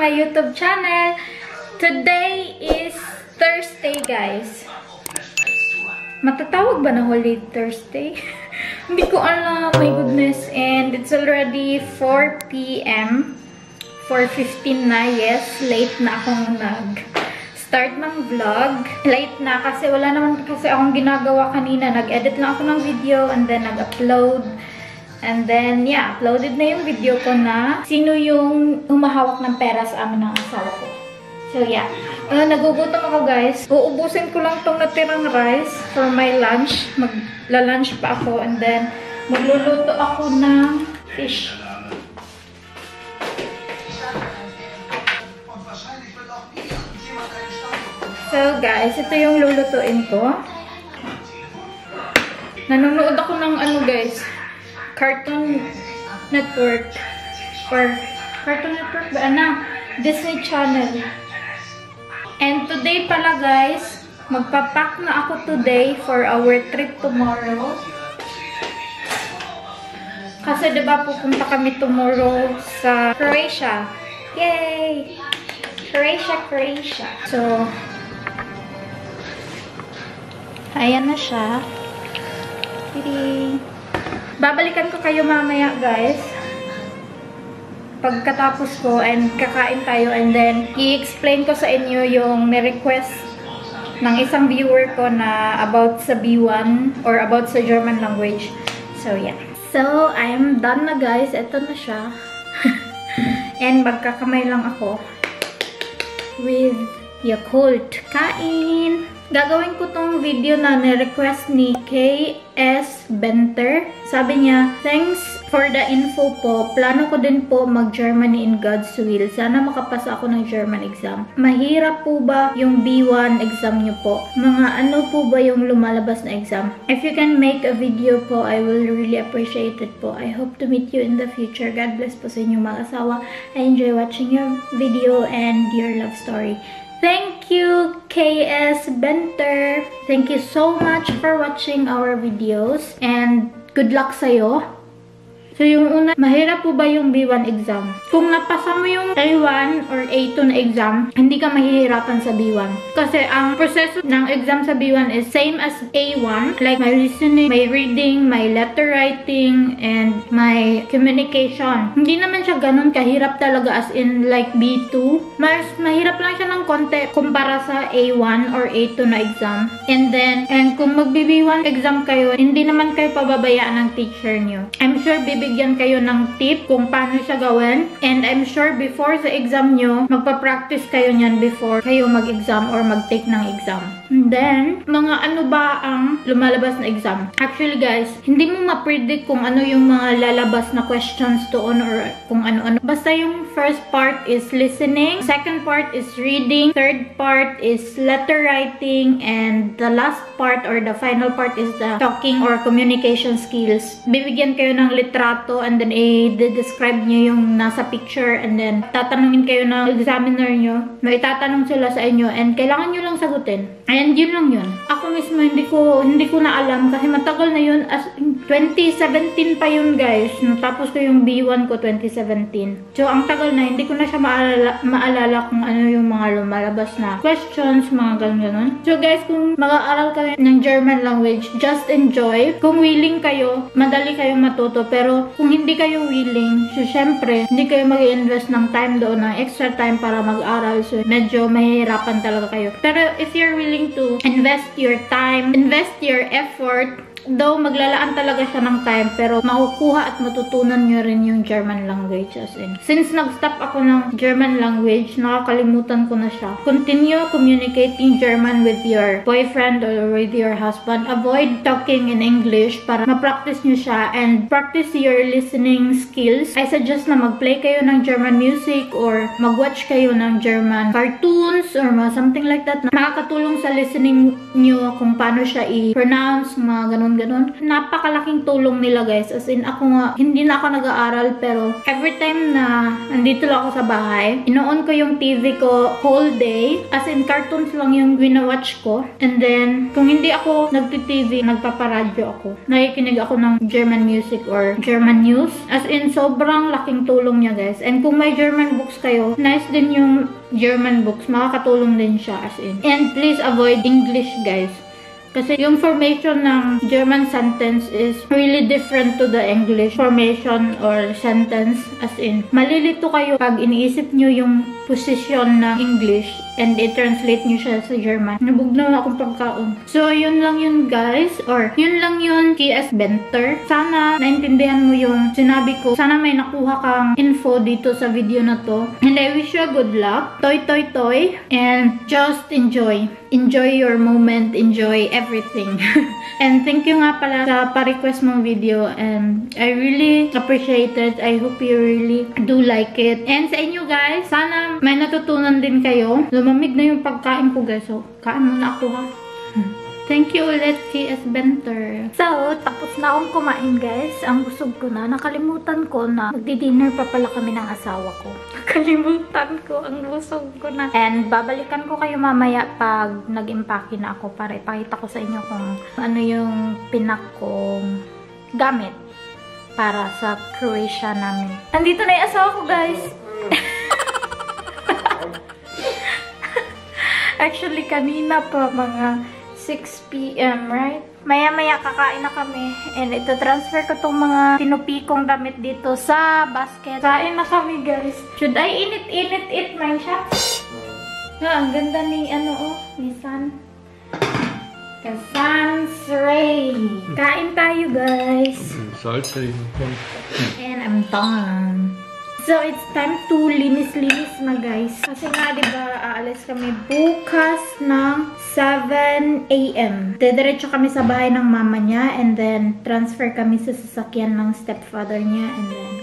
my YouTube channel. Today is Thursday, guys. Matatawag ba na Holy Thursday? Hindi ko alam, my goodness. And it's already 4 p.m. 4:15 na, yes. Late na akong nag-start ng vlog. Late na kasi wala naman kasi akong ginagawa kanina. Nag-edit lang ako ng video and then nag-upload. And then, yeah, uploaded na yung video ko na sino yung humahawak ng pera sa amin ng asawa ko. So, yeah. Nagugutom ako, guys. Uubusin ko lang tong natirang rice for my lunch. Magla-lunch pa ako. And then, magluluto ako ng fish. So, guys, ito yung lulutuin ko. Nanonood ako ng guys. Cartoon Network. Or, Cartoon Network ba? Disney Channel. And today pala, guys, magpapack na ako today for our trip tomorrow. Kasi diba pupunta kami tomorrow sa Croatia. Yay! Croatia. So, ayan na siya. Babalikan ko kayo mamaya, guys. Pagkatapos ko and kakain tayo and then i-explain ko sa inyo yung ni-request ng isang viewer ko na about sa B1 or about sa German language. So, yeah. So, I am done na, guys. Ito na siya. And magkakamay lang ako with Yakult. Kain! Gagawin ko tong video na ni-request ni K.S. Benter. Sabi niya, thanks for the info po. Plano ko din po mag-Germany in God's will. Sana makapasa ako ng German exam. Mahirap po ba yung B1 exam niyo po? Mga ano po ba yung lumalabas na exam? If you can make a video po, I will really appreciate it po. I hope to meet you in the future. God bless po sa inyong mag-asawa. I enjoy watching your video and your love story. Thank you, K.S. Benter. Thank you so much for watching our videos. And good luck sa'yo. So, yung una, mahirap po ba yung B1 exam? Kung napasa mo yung A1 or A2 na exam, hindi ka mahihirapan sa B1. Kasi ang proseso ng exam sa B1 is same as A1. Like, my listening, my reading, my letter writing, and my communication. Hindi naman siya ganun kahirap talaga as in like B2. Mas mahirap lang siya ng konti kumpara sa A1 or A2 na exam. And kung mag-B1 exam kayo, hindi naman kayo pababayaan ng teacher nyo. I'm sure bibigyan kayo ng tip kung paano siya gawin. And I'm sure before sa exam nyo, magpa-practice kayo niyan before kayo mag-exam or mag-take ng exam. And then, mga ano ba ang lumalabas na exam? Actually, guys, hindi mo ma-predict kung ano yung mga lalabas na questions doon or kung ano-ano. Basta yung first part is listening, second part is reading, third part is letter writing, and the last part or the final part is the talking or communication skills. Bibigyan kayo ng litrato and then i-describe nyo yung nasa picture and then tatanungin kayo ng examiner nyo. May tatanong sila sa inyo and kailangan nyo lang sagutin. And yun lang yun. Ako mismo hindi ko na alam kasi matagal na yun. As 2017 pa yun, guys. Natapos ko yung B1 ko 2017. So ang tagal na, hindi ko na siya maalala kung ano yung mga lumalabas na questions, mga ganun. So guys, kung mag-aaral kayo ng German language, just enjoy. Kung willing kayo, madali kayong matuto. Pero kung hindi kayo willing, so syempre, hindi kayo mag-invest ng time doon, ng extra time para mag-aral. So medyo mahihirapan talaga kayo. Pero if you're willing to invest your time, invest your effort, though maglalaan talaga siya ng time, pero makukuha at matutunan nyo rin yung German language as in. Since nag-stop ako ng German language, nakakalimutan ko na siya. Continue communicating German with your boyfriend or with your husband. Avoid talking in English para ma-practice nyo siya and practice your listening skills. I suggest na mag-play kayo ng German music or mag-watch kayo ng German cartoons or something like that na makakatulong sa listening nyo kung paano siya i-pronounce, mga ganun ganun. Napakalaking tulong nila guys. As in, ako nga, hindi na ako nag-aaral, pero every time na nandito lang ako sa bahay, ino-on ko yung TV ko whole day. As in, cartoons lang yung winawatch ko. And then, kung hindi ako nagti-TV, nagpaparadyo ako. Nakikinig ako ng German music or German news. As in, sobrang laking tulong niya guys. And kung may German books kayo, nice din yung German books. Makakatulong din siya as in. And please avoid English guys. Kasi yung formation ng German sentence is really different to the English formation or sentence. As in, malilito kayo pag iniisip nyo yung position ng English and i-translate nyo siya sa German. Nabug na akong pagkaon. So, yun lang yun guys. Or, yun lang yun T.S. Benter. Sana naintindihan mo yung sinabi ko. Sana may nakuha kang info dito sa video na to. And I wish you a good luck. Toy, toy, toy. And just enjoy. Enjoy your moment. Enjoy everything. And thank you nga pala sa pa-request mong video. And I really appreciate it. I hope you really do like it. And sa inyo guys, sana may natutunan din kayo. Lumamig na yung pagkain ko guys. So, kain muna ako ha. Thank you ulit, T.S. Benter. So, tapos na akong kumain guys. Ang busog ko na. Nakalimutan ko na magdi-dinner pa pala kami ng asawa ko. Nakalimutan ko. Ang busog ko na. And babalikan ko kayo mamaya pag nag-impake na ako para ipakita ko sa inyo kung ano yung pinak kong gamit para sa Croatia namin. Andito na yung asawa ko guys. Actually, kanina pa mga 6 p.m. right? Maya-maya kakain na kami. And ito, transfer ko tong mga tinupikong damit dito sa basket. Kain na kami, guys. Should I init it, my shop? Ang ganda ni, ni San. Sans Ray. Kain tayo, guys. Salzring. And I'm done. So, it's time to linis-linis na, guys. Kasi nga, diba, aalis kami bukas ng 7 a.m. Diretso kami sa bahay ng mama niya and then transfer kami sa sasakyan ng stepfather niya and then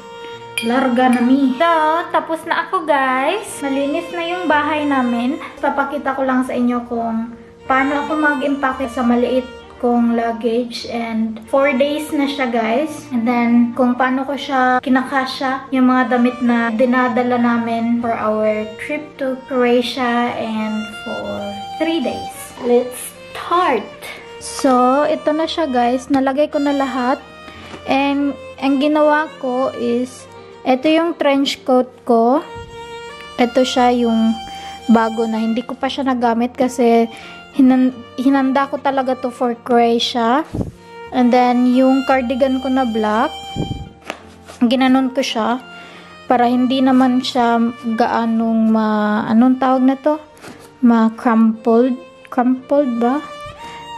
larga nami. So, tapos na ako, guys. Malinis na yung bahay namin. Papakita ko lang sa inyo kung paano ako mag-impake sa maliit kong luggage and 4 days na siya guys. And then kung paano ko siya kinakasya yung mga damit na dinadala namin for our trip to Croatia and for 3 days. Let's start! So, ito na siya guys. Nalagay ko na lahat. And ang ginawa ko is ito yung trench coat ko. Ito siya yung bago na hindi ko pa siya nagamit kasi hinanda ko talaga to for Croatia. And then, yung cardigan ko na black, ginanon ko siya para hindi naman siya gaanong anong tawag na to? Ma-crumpled. Crumpled ba?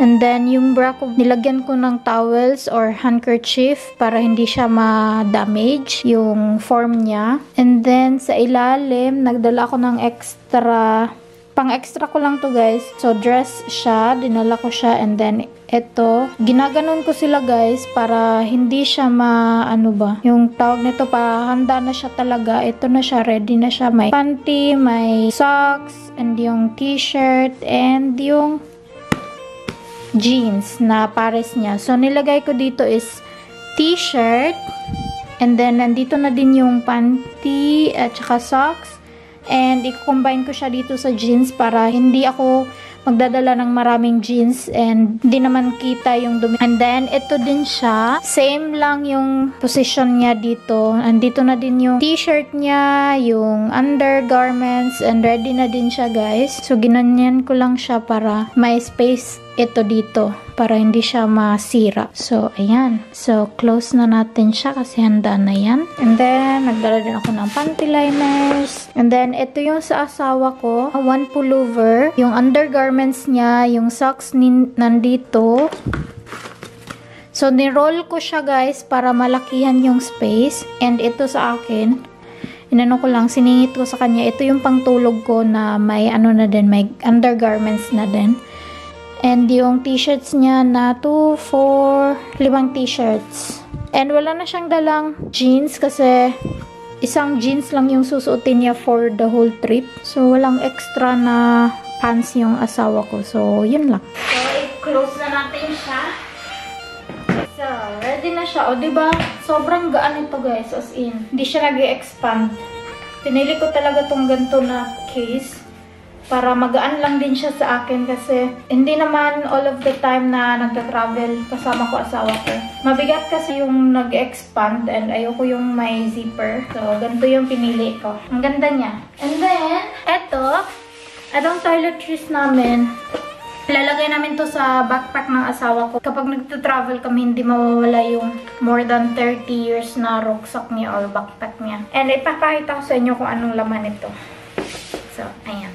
And then, yung bra ko, nilagyan ko ng towels or handkerchief para hindi siya ma-damage yung form niya. And then, sa ilalim, nagdala ako ng pang-extra ko lang to guys. So, dress siya. Dinala ko siya. And then, ito. Ginaganon ko sila guys para hindi siya yung tawag nito para handa na siya talaga. Ito na siya. Ready na siya. May panty, may socks, and yung t-shirt, and yung jeans na pares niya. So, nilagay ko dito is t-shirt. And then, nandito na din yung panty at saka socks. And, i-combine ko siya dito sa jeans para hindi ako magdadala ng maraming jeans and hindi naman kita yung dumi. And then, ito din siya. Same lang yung position niya dito. Andito na din yung t-shirt niya, yung undergarments, and ready na din siya, guys. So, ginanyan ko lang siya para may space ito dito para hindi siya masira. So, ayan. So, close na natin siya kasi handa na yan. And then, nagdala din ako ng panty liners. And then, ito yung sa asawa ko. One pullover. Yung undergarments niya, yung socks nandito. So, niroll ko siya guys para malakihan yung space. And ito sa akin, inano ko lang, siningit ko sa kanya. Ito yung pangtulog ko na may na din, may undergarments na din. And yung t-shirts niya na 2, 4, 5 t-shirts. And wala na siyang dalang jeans kasi isang jeans lang yung susuotin niya for the whole trip. So, walang extra na pants yung asawa ko. So, yun lang. So, i-close na natin siya. siya. O, diba? Sobrang gaan ito, guys. As in, hindi siya nag-expand. Pinili ko talaga tong ganito na case para magaan lang din siya sa akin kasi hindi naman all of the time na nagta-travel kasama ko asawa ko. Mabigat kasi yung nag-expand and ayoko yung may zipper. So, ganito yung pinili ko. Ang ganda niya. And then, eto, itong toiletries namin. Lalagay namin to sa backpack ng asawa ko. Kapag nagta-travel kami, hindi mawawala yung more than 30 years na rucksack niya or backpack niya. And ipapakita ko sa inyo kung anong laman ito. So, ayan.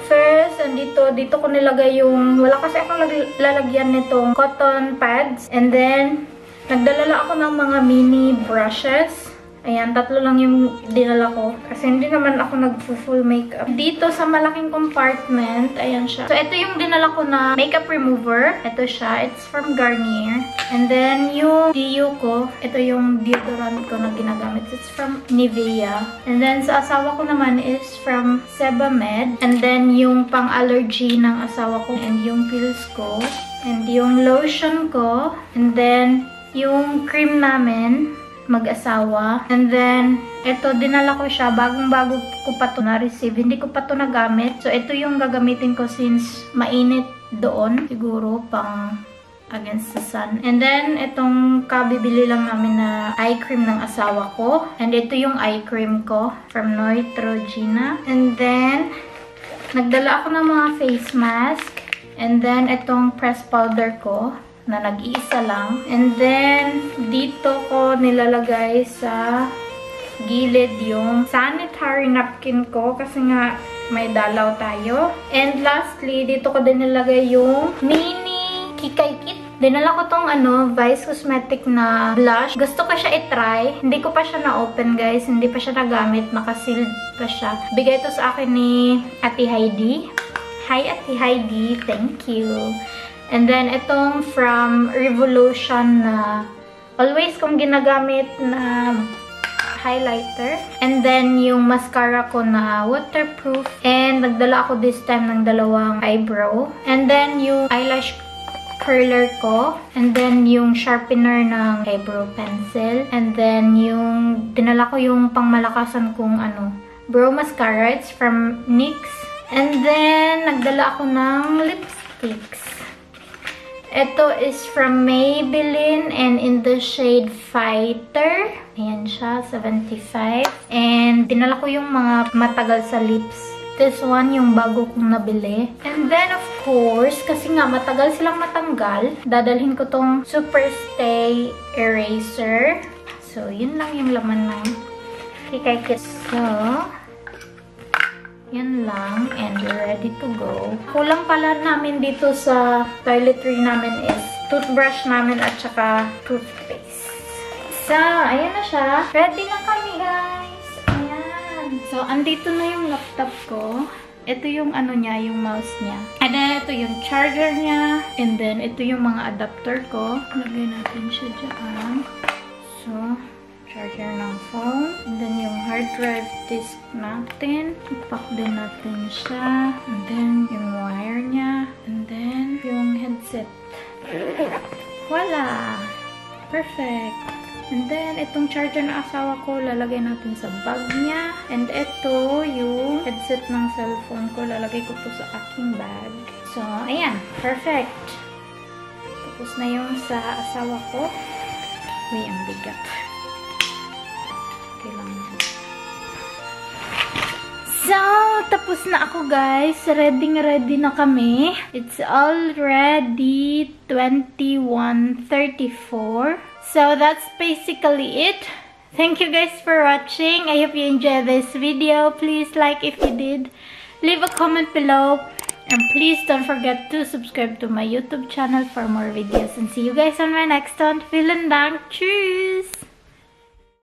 First, dito ko nilagay yung, wala kasi akong lalagyan nitong cotton pads. And then, nagdala ako ng mga mini brushes. Ayan, 3 lang yung dinala ko. Kasi hindi naman ako nag-full makeup. Dito sa malaking compartment, ayan siya. So, ito yung dinala ko na makeup remover. Ito siya. It's from Garnier. And then, yung Dio ko, ito yung deodorant ko na ginagamit. It's from Nivea. And then, sa asawa ko naman is from Sebamed. And then, yung pang-allergy ng asawa ko. And yung pills ko. And yung lotion ko. And then, yung cream namin mag-asawa. And then, ito, dinala ko siya. Bagong-bago ko pa ito na-receive. Hindi ko pa ito nagamit. So, ito yung gagamitin ko since mainit doon. Siguro, pang against the sun. And then, itong kabibili lang namin na eye cream ng asawa ko. And ito yung eye cream ko from Neutrogena. And then, nagdala ako ng mga face mask. And then, itong press powder ko na nag-iisa lang. And then, dito ko nilalagay sa gilid yung sanitary napkin ko kasi nga may dalaw tayo. And lastly, dito ko din nilagay yung mini kikay kit. Dinala ko tong Vice Cosmetic na blush. Gusto ko siya i-try. Hindi ko pa siya na-open, guys. Hindi pa siya nagamit. Nakasealed pa siya. Bigay ito sa akin ni Ate Heidi. Hi, Ate Heidi. Thank you. And then, itong from Revolution na always kong ginagamit na highlighter. And then, yung mascara ko na waterproof. And nagdala ako this time ng 2 eyebrow. And then, yung eyelash curler ko. And then, yung sharpener ng eyebrow pencil. And then, yung dinala ko yung pangmalakasan kong brow mascara. It's from NYX. And then, nagdala ako ng lipsticks. Ito is from Maybelline and in the shade Fighter. Ayan siya, 75. And dinala ko yung mga matagal sa lips. This one, yung bago kong nabili. And then, of course, kasi nga matagal silang matanggal, dadalhin ko tong Superstay Eraser. So, yun lang yung laman ng Kikay Kit. So, yan lang. And we're ready to go. Kulang pala namin dito sa toiletry namin is toothbrush namin at saka toothpaste. So, ayan na siya. Ready na kami, guys. Ayan. So, andito na yung laptop ko. Ito yung niya, yung mouse niya. And then, ito yung charger niya. And then, ito yung mga adapter ko. Lagay natin siya dyan. So, charger ng phone. And then, yung hard drive disk natin. Ipak din natin siya. And then, yung wire niya. And then, yung headset. Voila! Perfect! And then, itong charger ng asawa ko, lalagay natin sa bag niya. And ito, yung headset ng cellphone ko, lalagay ko po sa aking bag. So, ayan. Perfect! Tapos na yung sa asawa ko. Uy, ang bigat. So, tapos na ako, guys. Ready na kami. It's already 21:34. So, that's basically it. Thank you guys for watching. I hope you enjoyed this video. Please like if you did. Leave a comment below. And please don't forget to subscribe to my YouTube channel for more videos. And see you guys on my next one. Vielen Dank. Tschüss!